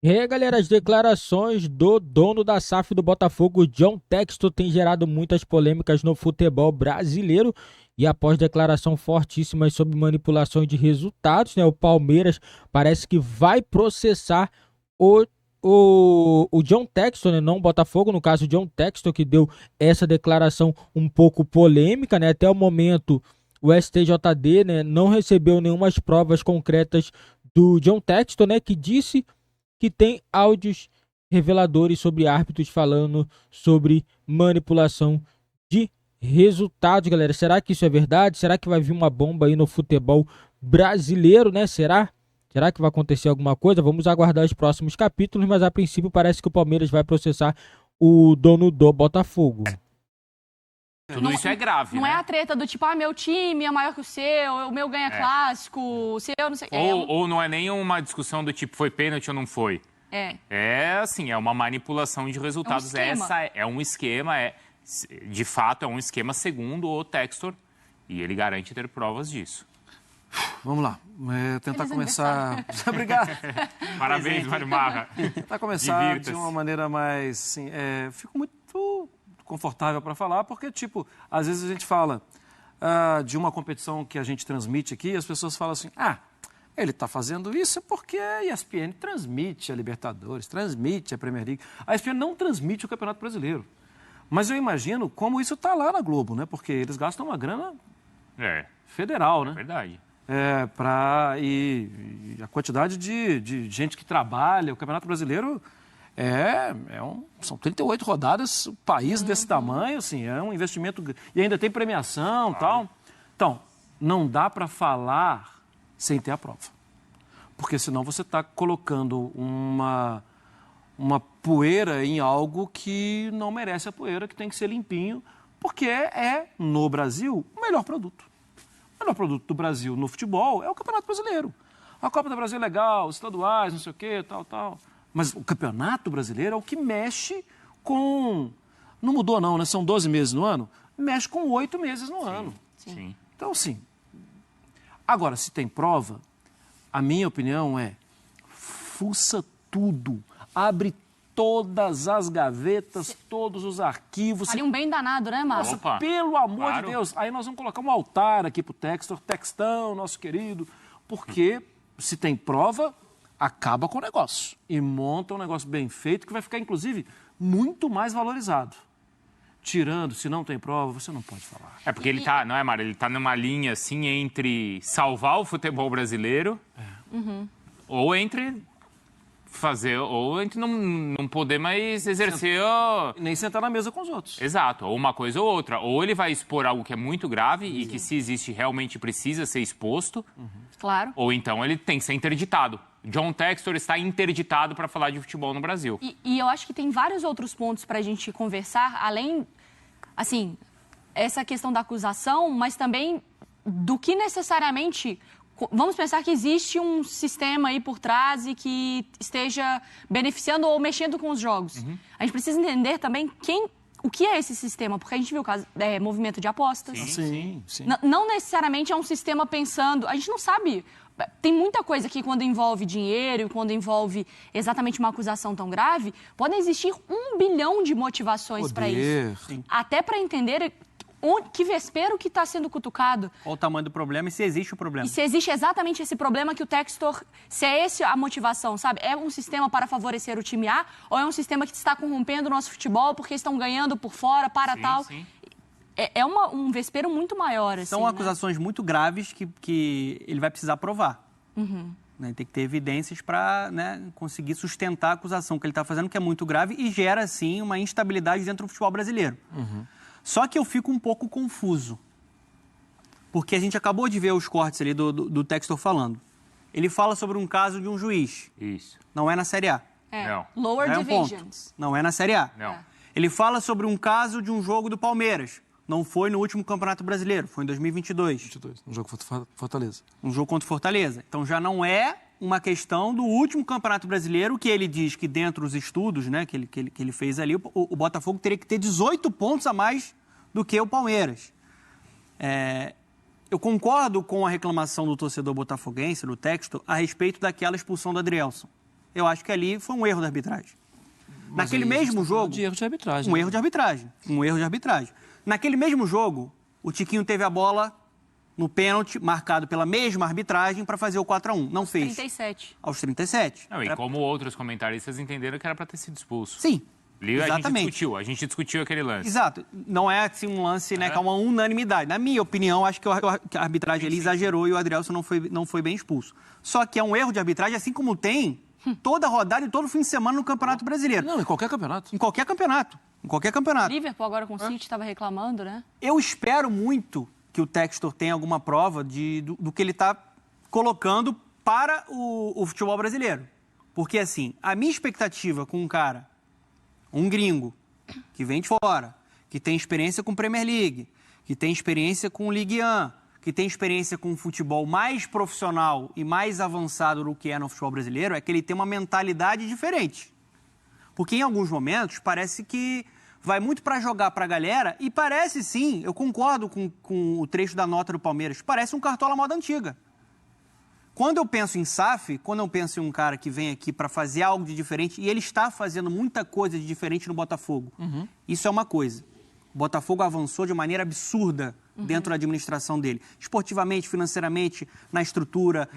E aí, galera, as declarações do dono da SAF do Botafogo, John Textor, têm gerado muitas polêmicas no futebol brasileiro. E após declaração fortíssimas sobre manipulação de resultados, né, o Palmeiras parece que vai processar o, o John Textor, né, não o Botafogo, no caso o John Textor, que deu essa declaração um pouco polêmica, né, até o momento o STJD, né, não recebeu nenhumas provas concretas do John Textor, né, que disse que tem áudios reveladores sobre árbitros falando sobre manipulação de resultados, galera. Será que isso é verdade? Será que vai vir uma bomba aí no futebol brasileiro, né? Será? Será que vai acontecer alguma coisa? Vamos aguardar os próximos capítulos, mas a princípio parece que o Palmeiras vai processar o dono do Botafogo. Tudo isso é grave, Não né? é a treta do tipo, meu time é maior que o meu ganha clássico, o seu não sei... Ou não é nem uma discussão do tipo, foi pênalti ou não foi. É assim, é uma manipulação de resultados. É um esquema, de fato é um esquema segundo o Textor, e ele garante ter provas disso. Vamos lá, tentar começar... Obrigado. Parabéns, Mário Marra. Tentar começar de uma maneira mais... Assim, fico muito confortável para falar, porque, tipo, às vezes a gente fala de uma competição que a gente transmite aqui, e as pessoas falam assim, ele está fazendo isso porque a ESPN transmite a Libertadores, transmite a Premier League. A ESPN não transmite o Campeonato Brasileiro. Mas eu imagino como isso está lá na Globo, né? Porque eles gastam uma grana federal, né? Verdade. E a quantidade de gente que trabalha, o Campeonato Brasileiro são 38 rodadas, um país desse tamanho, assim, é um investimento... E ainda tem premiação e tal. Então, não dá para falar sem ter a prova. Porque senão você está colocando uma poeira em algo que não merece a poeira, que tem que ser limpinho, porque no Brasil, o melhor produto. O melhor produto do Brasil no futebol é o Campeonato Brasileiro. A Copa do Brasil é legal, os estaduais, não sei o quê, tal. Mas o Campeonato Brasileiro é o que mexe com... Não mudou não, né? São 12 meses no ano. Mexe com 8 meses no ano. Sim. Então, assim... Agora, se tem prova, a minha opinião fuça tudo. Abre todas as gavetas, todos os arquivos. Ali um bem danado, né, Márcio? Nossa, pelo amor de Deus. Aí nós vamos colocar um altar aqui pro Textor, Textão, nosso querido. Porque se tem prova, acaba com o negócio. E monta um negócio bem feito que vai ficar, inclusive, muito mais valorizado. Tirando, se não tem prova, você não pode falar. Porque ele tá, não é, Mário? Ele tá numa linha, assim, entre salvar o futebol brasileiro ou entre fazer, ou entre não poder mais exercer... Nem sentar na mesa com os outros. Exato, ou uma coisa ou outra. Ou ele vai expor algo que é muito grave e que, se existe, realmente precisa ser exposto. Claro. Ou então ele tem que ser interditado. John Textor está interditado para falar de futebol no Brasil. E eu acho que tem vários outros pontos para a gente conversar, além, assim, essa questão da acusação, mas também do que necessariamente... Vamos pensar que existe um sistema aí por trás e que esteja beneficiando ou mexendo com os jogos. A gente precisa entender também o que é esse sistema, porque a gente viu o caso, movimento de apostas. Sim. Não necessariamente é um sistema pensando... A gente não sabe... Tem muita coisa que, quando envolve dinheiro, quando envolve exatamente uma acusação tão grave, podem existir 1 bilhão de motivações para isso. Sim. Até para entender que vespeiro que está sendo cutucado. Qual o tamanho do problema e se existe o problema. E se existe exatamente esse problema que o Textor... Se é essa a motivação, sabe? É um sistema para favorecer o time A ou é um sistema que está corrompendo o nosso futebol porque estão ganhando por fora, tal... Sim. É um vespeiro muito maior, assim, São acusações muito graves que ele vai precisar provar. Né? Tem que ter evidências para conseguir sustentar a acusação que ele está fazendo, que é muito grave e gera, sim, uma instabilidade dentro do futebol brasileiro. Só que eu fico um pouco confuso, porque a gente acabou de ver os cortes ali do Textor falando. Ele fala sobre um caso de um juiz. Isso. Não é na Série A. Não. Lower Não é um ponto. divisions. Não é na Série A. Não. Ele fala sobre um caso de um jogo do Palmeiras. Não foi no último Campeonato Brasileiro, foi em 2022. 22, um jogo contra Fortaleza. Um jogo contra o Fortaleza. Então já não é uma questão do último Campeonato Brasileiro, que ele diz que dentro dos estudos, né, que ele fez ali, o Botafogo teria que ter 18 pontos a mais do que o Palmeiras. Eu concordo com a reclamação do torcedor botafoguense, do Textor, a respeito daquela expulsão do Adrielson. Eu acho que ali foi um erro da arbitragem. Naquele mesmo jogo... De erro de arbitragem. Um erro de arbitragem. Um erro de arbitragem. Naquele mesmo jogo, o Tiquinho teve a bola no pênalti, marcado pela mesma arbitragem, para fazer o 4-1. Não fez. 37. Aos 37. Não, e como outros comentaristas entenderam que era para ter sido expulso. Sim. Exatamente. A gente discutiu aquele lance. Exato. Não é assim um lance, né, que é uma unanimidade. Na minha opinião, acho que a arbitragem ali exagerou e o Adrielson não foi bem expulso. Só que é um erro de arbitragem, assim como tem toda rodada e todo fim de semana no Campeonato Brasileiro. Não, em qualquer campeonato. Em qualquer campeonato. Em qualquer campeonato. Liverpool agora com o City estava reclamando, né? Eu espero muito que o Textor tenha alguma prova do que ele está colocando para o futebol brasileiro. Porque, assim, a minha expectativa com um cara, um gringo, que vem de fora, que tem experiência com Premier League, que tem experiência com Ligue 1, que tem experiência com futebol mais profissional e mais avançado do que é no futebol brasileiro, é que ele tem uma mentalidade diferente. Porque em alguns momentos parece que vai muito para jogar para a galera e parece sim, eu concordo com o trecho da nota do Palmeiras, parece um Cartola moda antiga. Quando eu penso em SAF, quando eu penso em um cara que vem aqui para fazer algo de diferente, e ele está fazendo muita coisa de diferente no Botafogo, isso é uma coisa. O Botafogo avançou de maneira absurda dentro da administração dele. Esportivamente, financeiramente, na estrutura,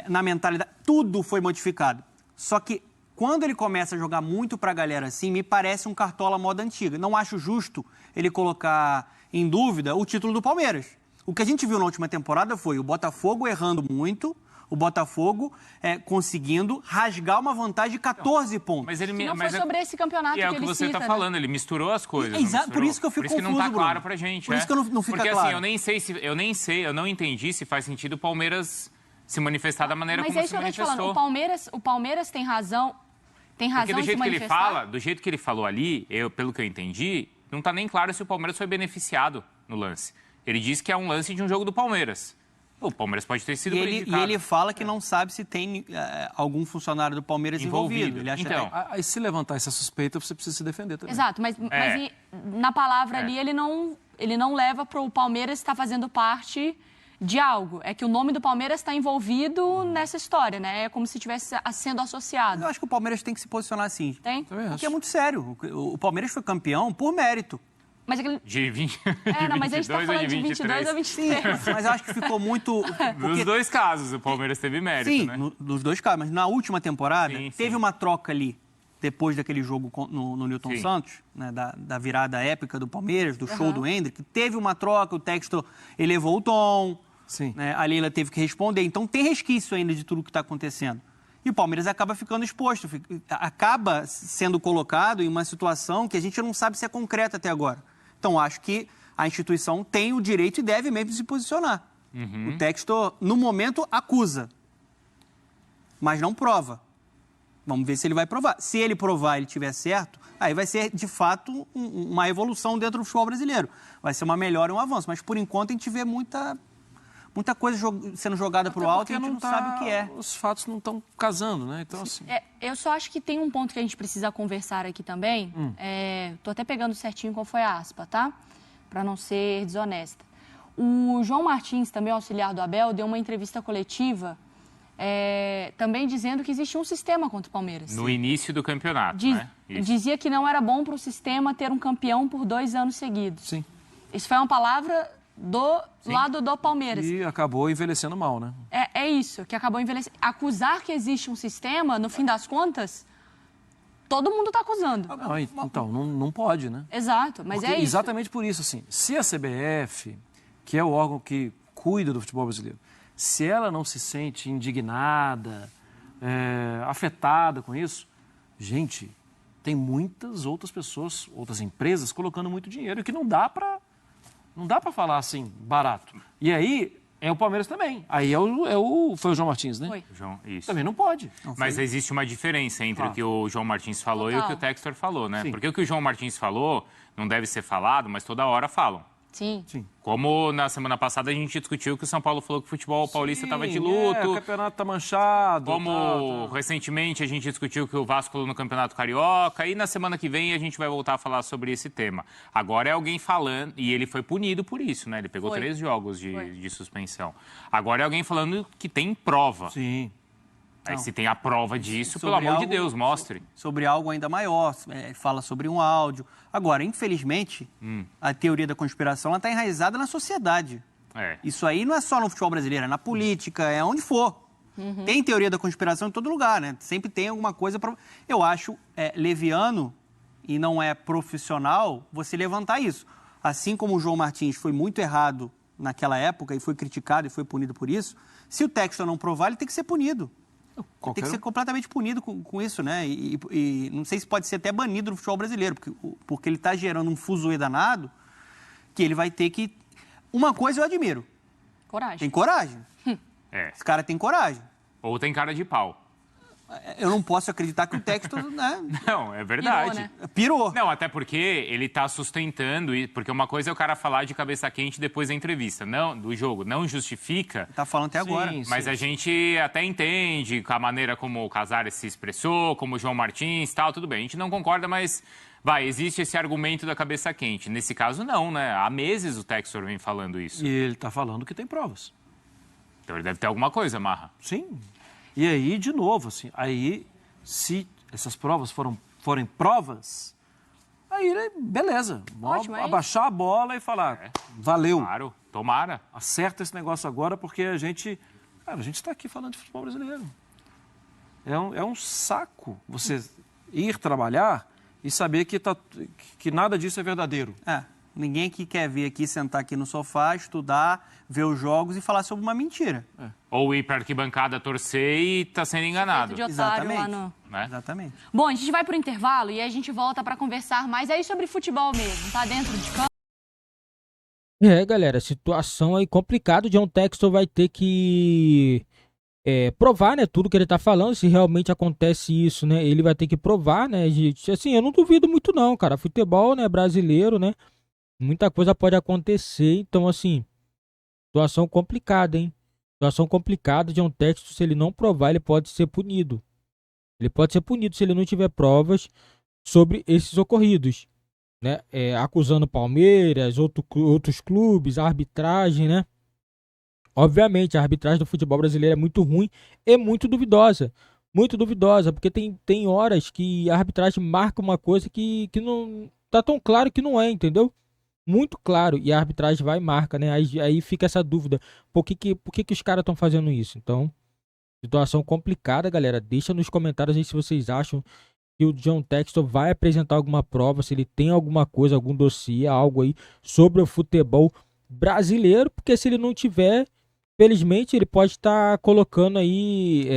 na mentalidade, tudo foi modificado. Só que quando ele começa a jogar muito para a galera assim, me parece um Cartola moda antiga. Não acho justo ele colocar em dúvida o título do Palmeiras. O que a gente viu na última temporada foi o Botafogo errando muito, o Botafogo conseguindo rasgar uma vantagem de 14 pontos. Mas ele não foi sobre esse campeonato que ele cita. É o que você está falando, ele misturou as coisas. Exato, por isso que eu fico confuso, Por isso que não está claro Bruno. pra gente. Por isso que não fica Porque, claro. assim, eu não entendi se faz sentido o Palmeiras se manifestar da maneira como se manifestou. Mas é isso que eu tô te falando, o Palmeiras tem razão Porque do de jeito se que ele manifestar. fala, do jeito que ele falou ali, pelo que eu entendi, não está nem claro se o Palmeiras foi beneficiado no lance. Ele disse que é um lance de um jogo do Palmeiras. O Palmeiras pode ter sido prejudicado. E ele fala que não sabe se tem algum funcionário do Palmeiras envolvido. Ele acha então, Aí se levantar essa suspeita, você precisa se defender também. Exato, mas na palavra ali ele não leva para o Palmeiras estar fazendo parte de algo. É que o nome do Palmeiras está envolvido nessa história, né? É como se estivesse sendo associado. Eu acho que o Palmeiras tem que se posicionar assim. Tem? Porque é muito sério. O Palmeiras foi campeão por mérito. Mas de 20, não, mas a gente está falando de 22 a 23. Mas eu acho que ficou muito... Nos dois casos, o Palmeiras teve mérito, sim, né? Nos dois casos. Mas na última temporada, teve uma troca ali, depois daquele jogo no Newton Santos, né, da virada épica do Palmeiras, do show do Hendrick. Teve uma troca, o Textor elevou o tom, né, a Leila teve que responder. Então tem resquício ainda de tudo que está acontecendo. E o Palmeiras acaba ficando exposto, acaba sendo colocado em uma situação que a gente não sabe se é concreta até agora. Então, acho que a instituição tem o direito e deve mesmo se posicionar. O Textor, no momento, acusa, mas não prova. Vamos ver se ele vai provar. Se ele provar e ele tiver certo, aí vai ser, de fato, uma evolução dentro do futebol brasileiro. Vai ser uma melhora e um avanço. Mas, por enquanto, a gente vê muita coisa sendo jogada para o alto e a gente não sabe o que é. Os fatos não estão casando, né? Então, assim... Eu só acho que tem um ponto que a gente precisa conversar aqui também. Tô até pegando certinho qual foi a aspa, tá? Para não ser desonesta. O João Martins, também auxiliar do Abel, deu uma entrevista coletiva também dizendo que existia um sistema contra o Palmeiras. No início do campeonato, né? Dizia que não era bom para o sistema ter um campeão por 2 anos seguidos. Sim. Isso foi uma palavra do lado do Palmeiras. E acabou envelhecendo mal, né? É isso, que acabou envelhecendo. Acusar que existe um sistema, no fim das contas, todo mundo está acusando. Não, então, não pode, né? Exato, mas Porque é isso. Exatamente por isso, assim, se a CBF, que é o órgão que cuida do futebol brasileiro, se ela não se sente indignada, afetada com isso, gente, tem muitas outras pessoas, outras empresas colocando muito dinheiro e que não dá para falar assim, barato. E aí, é o Palmeiras também. Aí foi o João Martins, né? Foi. Isso. Também não pode. Mas existe uma diferença entre o que o João Martins falou e o que o Textor falou, né? Sim. Porque o que o João Martins falou não deve ser falado, mas toda hora falam. Sim. Como na semana passada a gente discutiu que o São Paulo falou que o futebol paulista estava de luto. O campeonato tá manchado. Como recentemente a gente discutiu que o Vasco no Campeonato Carioca. E na semana que vem a gente vai voltar a falar sobre esse tema. Agora é alguém falando, e ele foi punido por isso, né? Ele pegou 3 jogos de suspensão. Agora é alguém falando que tem prova. Sim. Aí se tem a prova disso, pelo amor de Deus, mostre. Sobre algo ainda maior, fala sobre um áudio. Agora, infelizmente, a teoria da conspiração está enraizada na sociedade. Isso aí não é só no futebol brasileiro, é na política, é onde for. Tem teoria da conspiração em todo lugar, né? Sempre tem alguma coisa para... Eu acho leviano e não é profissional você levantar isso. Assim como o João Martins foi muito errado naquela época e foi criticado e foi punido por isso, se o Textor não provar, ele tem que ser punido. Tem que ser completamente punido com isso, né? E não sei se pode ser até banido do futebol brasileiro, porque ele está gerando um fuzuê danado que ele vai ter que... Uma coisa eu admiro. Coragem. Tem coragem. Esse cara tem coragem. Ou tem cara de pau. Eu não posso acreditar que o Textor, né? Não, é verdade. Pirou. Não, até porque ele tá sustentando, porque uma coisa é o cara falar de cabeça quente depois da entrevista, não, do jogo, não justifica. Tá falando até agora. Mas a gente até entende a maneira como o Casares se expressou, como o João Martins, tal, tudo bem. A gente não concorda, mas existe esse argumento da cabeça quente. Nesse caso, não, né? Há meses o Textor vem falando isso. E ele tá falando que tem provas. Então ele deve ter alguma coisa, Marra. Sim. E aí, de novo, assim, se essas provas forem provas, aí, beleza. Ótimo, abaixar a bola e falar, valeu. Claro, tomara. Acerta esse negócio agora, porque a gente está aqui falando de futebol brasileiro. É um saco você ir trabalhar e saber que nada disso é verdadeiro. Ninguém que quer vir aqui, sentar aqui no sofá, estudar, ver os jogos e falar sobre uma mentira. Ou ir para a arquibancada torcer e tá sendo enganado. De otário Exatamente. lá no... Né? Exatamente. Bom, a gente vai pro intervalo e aí a gente volta para conversar mais aí sobre futebol mesmo, tá? Dentro de campo. Galera, situação aí complicada. O John Textor vai ter que provar, né, tudo que ele tá falando. Se realmente acontece isso, né, ele vai ter que provar, né, gente. Assim, eu não duvido muito não, cara. Futebol, né, brasileiro, né, muita coisa pode acontecer. Então, assim, situação complicada, hein. Situação complicada. John Textor, se ele não provar, ele pode ser punido. Ele pode ser punido se ele não tiver provas sobre esses ocorridos, né, acusando Palmeiras, outros clubes, a arbitragem, né. Obviamente, a arbitragem do futebol brasileiro é muito ruim e muito duvidosa. Muito duvidosa, porque tem horas que a arbitragem marca uma coisa que não tá tão claro que não é, entendeu? Muito claro, e a arbitragem vai e marca, né? Aí fica essa dúvida, por que os caras estão fazendo isso? Então, situação complicada, galera. Deixa nos comentários aí se vocês acham que o John Textor vai apresentar alguma prova, se ele tem alguma coisa, algum dossiê, algo aí sobre o futebol brasileiro, porque se ele não tiver, felizmente ele pode estar colocando aí,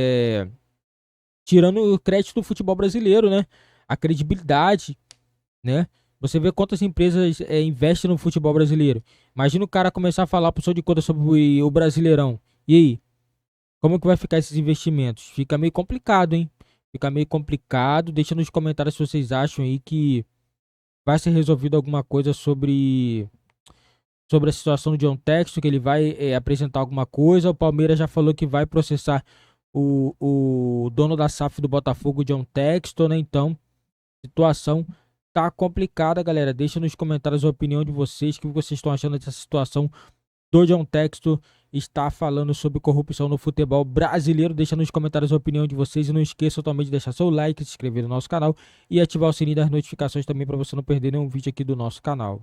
tirando o crédito do futebol brasileiro, né? A credibilidade, né? Você vê quantas empresas investem no futebol brasileiro. Imagina o cara começar a falar pro seu de conta sobre o Brasileirão. E aí? Como que vai ficar esses investimentos? Fica meio complicado, hein? Fica meio complicado. Deixa nos comentários se vocês acham aí que vai ser resolvido alguma coisa sobre a situação do John Textor, que ele vai apresentar alguma coisa. O Palmeiras já falou que vai processar o dono da SAF do Botafogo, John Textor, né? Então, situação tá complicada, galera. Deixa nos comentários a opinião de vocês, o que vocês estão achando dessa situação do John Textor está falando sobre corrupção no futebol brasileiro. Deixa nos comentários a opinião de vocês e não esqueça totalmente de deixar seu like, se inscrever no nosso canal e ativar o sininho das notificações também para você não perder nenhum vídeo aqui do nosso canal.